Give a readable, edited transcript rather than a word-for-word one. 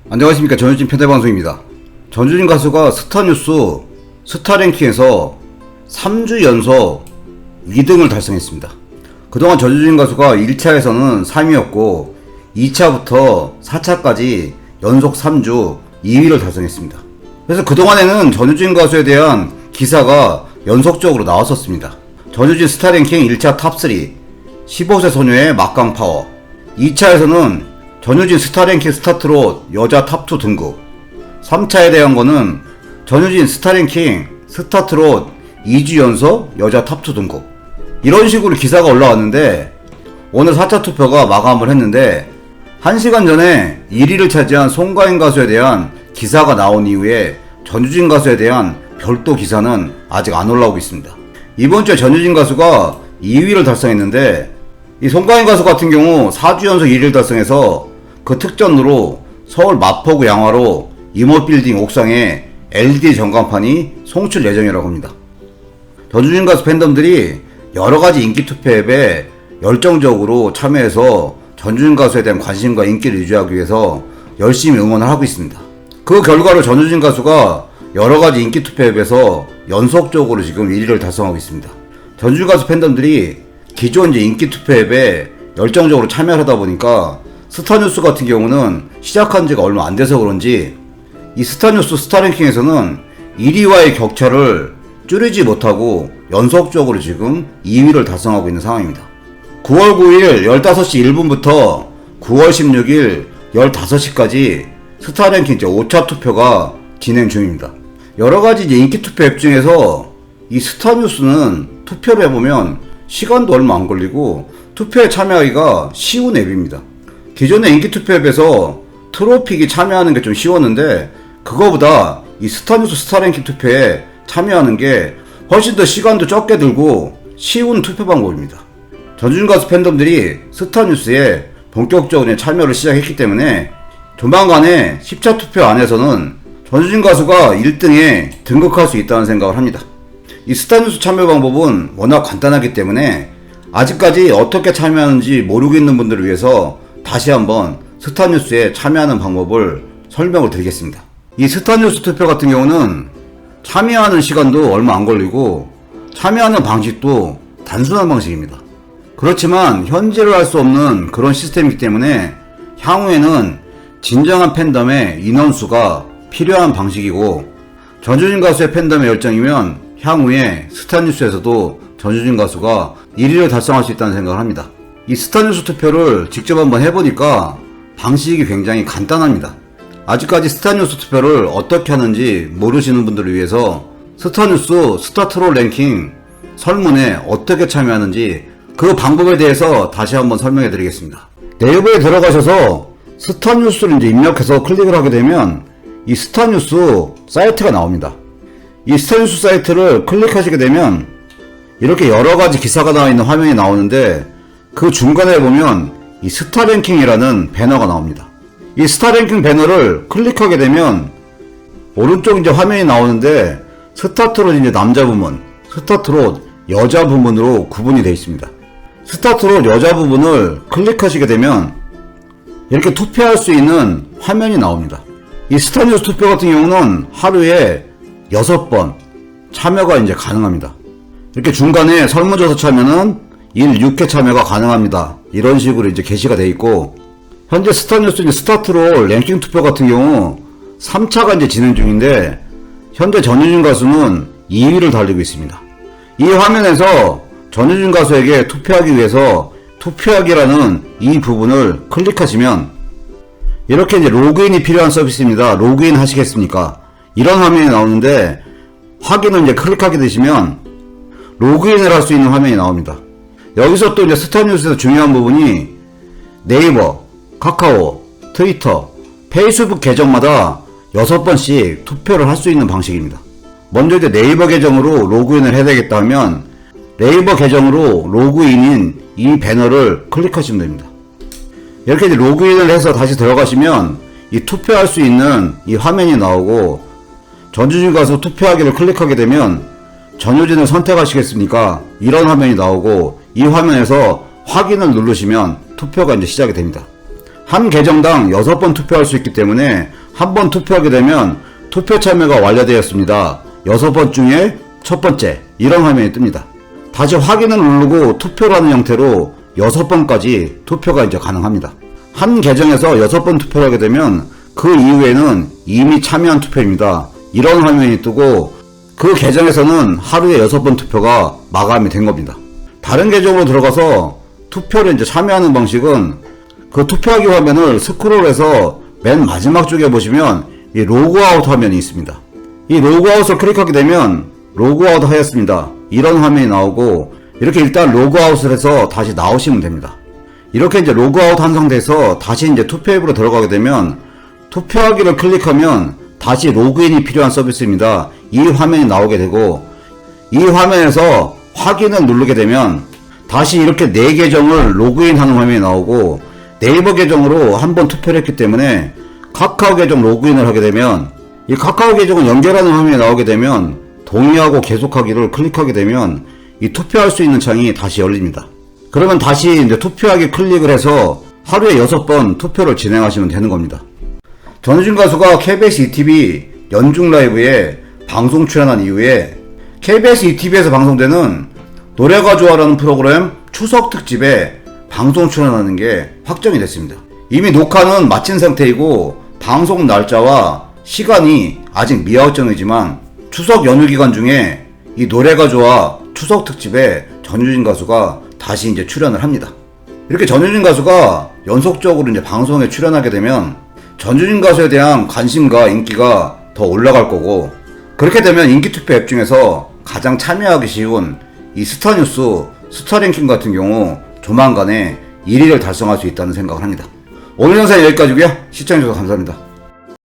안녕하십니까. 전효진 편대방송입니다. 전효진 가수가 스타뉴스 스타랭킹에서 3주 연속 2등을 달성했습니다. 그동안 전효진 가수가 1차에서는 3위였고 2차부터 4차까지 연속 3주 2위를 달성했습니다. 그래서 그동안에는 전효진 가수에 대한 기사가 연속적으로 나왔었습니다. 전효진 스타랭킹 1차 탑3 15세 소녀의 막강 파워, 2차에서는 전효진 스타랭킹 스타트롯 여자 탑2 등급, 3차에 대한 거는 전효진 스타랭킹 스타트롯 2주 연속 여자 탑2 등급, 이런 식으로 기사가 올라왔는데 오늘 4차 투표가 마감을 했는데 1시간 전에 1위를 차지한 송가인 가수에 대한 기사가 나온 이후에 전효진 가수에 대한 별도 기사는 아직 안 올라오고 있습니다. 이번 주에 전효진 가수가 2위를 달성했는데 이 송가인 가수 같은 경우 4주 연속 1위를 달성해서 그 특전으로 서울 마포구 양화로 이모빌딩 옥상에 LED 전광판이 송출 예정이라고 합니다. 전효진 가수 팬덤들이 여러가지 인기 투표 앱에 열정적으로 참여해서 전효진 가수에 대한 관심과 인기를 유지하기 위해서 열심히 응원을 하고 있습니다. 그 결과로 전효진 가수가 여러가지 인기 투표 앱에서 연속적으로 지금 1위를 달성하고 있습니다. 전효진 가수 팬덤들이 기존 인기 투표 앱에 열정적으로 참여를 하다 보니까 스타뉴스 같은 경우는 시작한 지가 얼마 안 돼서 그런지 이 스타뉴스 스타랭킹에서는 1위와의 격차를 줄이지 못하고 연속적으로 지금 2위를 달성하고 있는 상황입니다. 9월 9일 15시 1분부터 9월 16일 15시까지 스타랭킹 5차 투표가 진행 중입니다. 여러가지 인기 투표 앱 중에서 이 스타뉴스는 투표를 해보면 시간도 얼마 안 걸리고 투표에 참여하기가 쉬운 앱입니다. 기존의 인기 투표 앱에서 트로픽이 참여하는 게 좀 쉬웠는데 그거보다 이 스타뉴스 스타랭킹 투표에 참여하는 게 훨씬 더 시간도 적게 들고 쉬운 투표 방법입니다. 전효진 가수 팬덤들이 스타뉴스에 본격적으로 참여를 시작했기 때문에 조만간에 10차 투표 안에서는 전효진 가수가 1등에 등극할 수 있다는 생각을 합니다. 이 스타뉴스 참여 방법은 워낙 간단하기 때문에 아직까지 어떻게 참여하는지 모르고 있는 분들을 위해서 다시 한번 스타뉴스에 참여하는 방법을 설명을 드리겠습니다. 이 스타뉴스 투표 같은 경우는 참여하는 시간도 얼마 안 걸리고 참여하는 방식도 단순한 방식입니다. 그렇지만 현질을 할 수 없는 그런 시스템이기 때문에 향후에는 진정한 팬덤의 인원수가 필요한 방식이고, 전효진 가수의 팬덤의 열정이면 향후에 스타뉴스에서도 전효진 가수가 1위를 달성할 수 있다는 생각을 합니다. 이 스타뉴스 투표를 직접 한번 해보니까 방식이 굉장히 간단합니다. 아직까지 스타뉴스 투표를 어떻게 하는지 모르시는 분들을 위해서 스타뉴스 스타트롯 랭킹 설문에 어떻게 참여하는지 그 방법에 대해서 다시 한번 설명해 드리겠습니다. 네이버에 들어가셔서 스타뉴스를 이제 입력해서 클릭을 하게 되면 이 스타뉴스 사이트가 나옵니다. 이 스타뉴스 사이트를 클릭하시게 되면 이렇게 여러가지 기사가 나와 있는 화면이 나오는데 그 중간에 보면 이 스타랭킹이라는 배너가 나옵니다. 이 스타랭킹 배너를 클릭하게 되면 오른쪽 이제 화면이 나오는데 스타트롯 이제 남자 부문, 스타트롯 여자 부문으로 구분이 되어 있습니다. 스타트롯 여자 부분을 클릭하시게 되면 이렇게 투표할 수 있는 화면이 나옵니다. 이 스타뉴스 투표 같은 경우는 하루에 6번 참여가 이제 가능합니다. 이렇게 중간에 설문조사 참여는 1, 6회 참여가 가능합니다. 이런 식으로 이제 게시가 되어 있고, 현재 스타뉴스 이제 스타트롯 랭킹 투표 같은 경우 3차가 이제 진행 중인데 현재 전효진 가수는 2위를 달리고 있습니다. 이 화면에서 전효진 가수에게 투표하기 위해서 투표하기라는 이 부분을 클릭하시면 이렇게 이제 로그인이 필요한 서비스입니다. 로그인 하시겠습니까? 이런 화면이 나오는데 확인을 이제 클릭하게 되시면 로그인을 할 수 있는 화면이 나옵니다. 여기서 또 이제 스타뉴스에서 중요한 부분이 네이버, 카카오, 트위터, 페이스북 계정마다 6번씩 투표를 할 수 있는 방식입니다. 먼저 이제 네이버 계정으로 로그인을 해야 되겠다 하면 네이버 계정으로 로그인인 이 배너를 클릭하시면 됩니다. 이렇게 이제 로그인을 해서 다시 들어가시면 이 투표할 수 있는 이 화면이 나오고, 전효진 가수 투표하기를 클릭하게 되면 전효진을 선택하시겠습니까? 이런 화면이 나오고 이 화면에서 확인을 누르시면 투표가 이제 시작이 됩니다. 한 계정당 6번 투표할 수 있기 때문에 한 번 투표하게 되면 투표 참여가 완료되었습니다. 6번 중에 첫 번째, 이런 화면이 뜹니다. 다시 확인을 누르고 투표라는 형태로 6번까지 투표가 이제 가능합니다. 한 계정에서 6번 투표를 하게 되면 그 이후에는 이미 참여한 투표입니다. 이런 화면이 뜨고 그 계정에서는 하루에 6번 투표가 마감이 된 겁니다. 다른 계정으로 들어가서 투표를 이제 참여하는 방식은 그 투표하기 화면을 스크롤해서 맨 마지막 쪽에 보시면 이 로그아웃 화면이 있습니다. 이 로그아웃을 클릭하게 되면 로그아웃 하였습니다. 이런 화면이 나오고 이렇게 일단 로그아웃을 해서 다시 나오시면 됩니다. 이렇게 이제 로그아웃 한 상태에서 다시 이제 투표 앱으로 들어가게 되면 투표하기를 클릭하면 다시 로그인이 필요한 서비스입니다. 이 화면이 나오게 되고 이 화면에서 확인을 누르게 되면 다시 이렇게 내 계정을 로그인하는 화면이 나오고 네이버 계정으로 한번 투표를 했기 때문에 카카오 계정 로그인을 하게 되면 이 카카오 계정을 연결하는 화면이 나오게 되면 동의하고 계속하기를 클릭하게 되면 이 투표할 수 있는 창이 다시 열립니다. 그러면 다시 이제 투표하기 클릭을 해서 하루에 6번 투표를 진행하시면 되는 겁니다. 전우진 가수가 KBS ETV 연중 라이브에 방송 출연한 이후에 KBS ETV에서 방송되는 노래가 좋아라는 프로그램 추석 특집에 방송 출연하는 게 확정이 됐습니다. 이미 녹화는 마친 상태이고 방송 날짜와 시간이 아직 미확정이지만 추석 연휴 기간 중에 이 노래가 좋아 추석 특집에 전우진 가수가 다시 이제 출연을 합니다. 이렇게 전우진 가수가 연속적으로 이제 방송에 출연하게 되면 전우진 가수에 대한 관심과 인기가 더 올라갈 거고 그렇게 되면 인기투표 앱 중에서 가장 참여하기 쉬운 이 스타뉴스, 스타랭킹 같은 경우 조만간에 1위를 달성할 수 있다는 생각을 합니다. 오늘 영상 여기까지고요. 시청해주셔서 감사합니다.